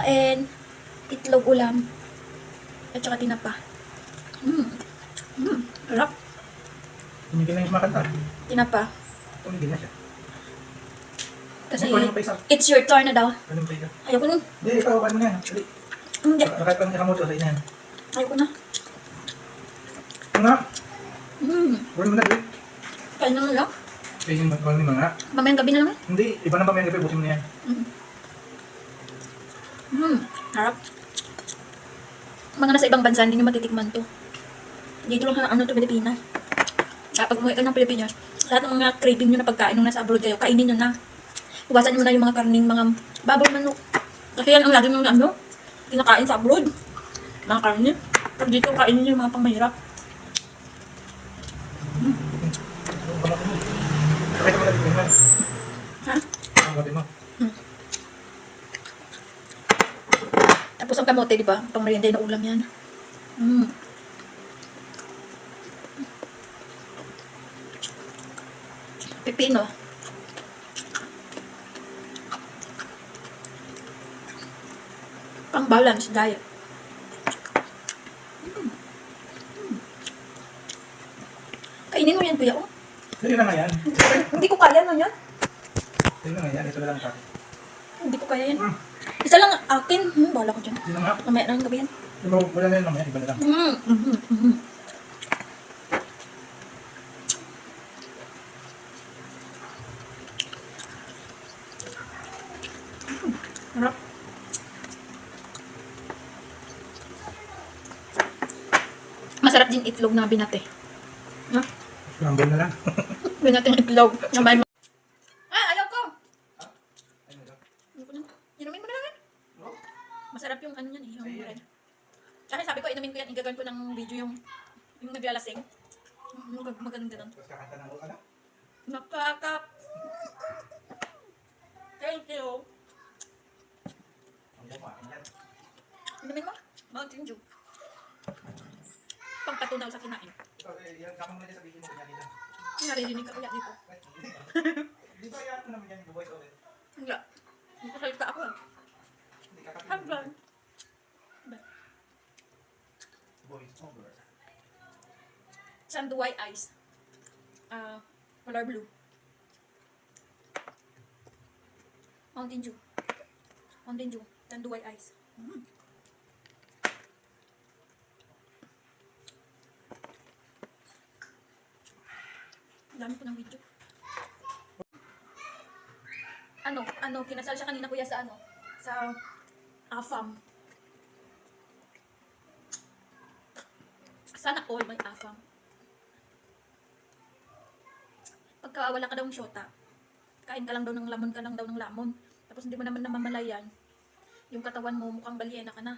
kain. Itlog ulam. At saka tinapa. Harap. Tumigil na yung kumakanta. Tinapa. Tumigil na siya. Kasi Kunin mo pa isa. it's your turn na daw. Kunin mo pa isa. Ayoko na. Hindi, ikaw, kunin mo na yan. Dali. Hindi. Kahit pang ikamoto sa yan. Ayoko na. Ano? Kunin mo na, dali. Kain na lang. Kunin mo nga. Mamayang gabi na lang. Hindi, iba na ba may gabi, butin mo na yan. Harap. Mga nasa ibang bansa, hindi nyo matitikman to. Dito lang sa Pilipinas. Kapag umuwi kayo ng Pilipinas, lahat ng mga craving nyo na pagkain nung nasa abroad kayo, kainin nyo na. Iwasan nyo na yung mga karning, mga baboy, manok. Kasi yan ang lagi nyo kinakain sa abroad. Mga karne. Pag dito, kainin nyo yung mga pangmahirap. Pakita mo na dito naman. Ha? Ang gabi mo. Tapos ang kamote, di ba? Pang merienda na ulam yan. Pipino. Pang balance diet. Kainin mo yan, kuya. Oh. Dali na nga yan. Hindi ko kaya na yan. Dali na nga yan. Ito na lang sa akin. Hindi ko kaya yan. Isa lang akin. Bahala ko dyan. Hindi na nga. Mamaya na ng gabi yan. Wala na yun naman. Iba na lang. Harap. Masarap din itlog na binate. Ha? Scramble na lang. Binate ng itlog. Na may... ayaw ko! Ayaw ko na. Inumin mo na lang yan. Masarap yung ano yan eh. Yung bread. Kasi sabi ko, inumin ko yan. Igagawin ko ng video yung naglalasing. Maganda nun. Tapos kakanta ng uka na. Nakaka... Thank you. Ang buka. Inumin mo? Mountain Dew. Pangpatunaw sa kinain. Ito, yan. Kapag mo na dyan sabihin mo kanya nila. Naririnig ka ulit dito. Di ba yan ko naman yan yung voice over? Hindi. Hindi ko salita ako. Hindi kakapin. Hanggang. Voice over. Sanduay ice. Color blue. Mountain Dew. Mountain Dew. Sanduay ice. Dami ko ng video. Kinasal siya kanina kuya sa sa AFAM. Sana all may AFAM. Pagka wala ka daw ng syota, kain ka lang daw ng lamon, Tapos hindi mo naman namamalayan, yung katawan mo mukhang balyena ka na.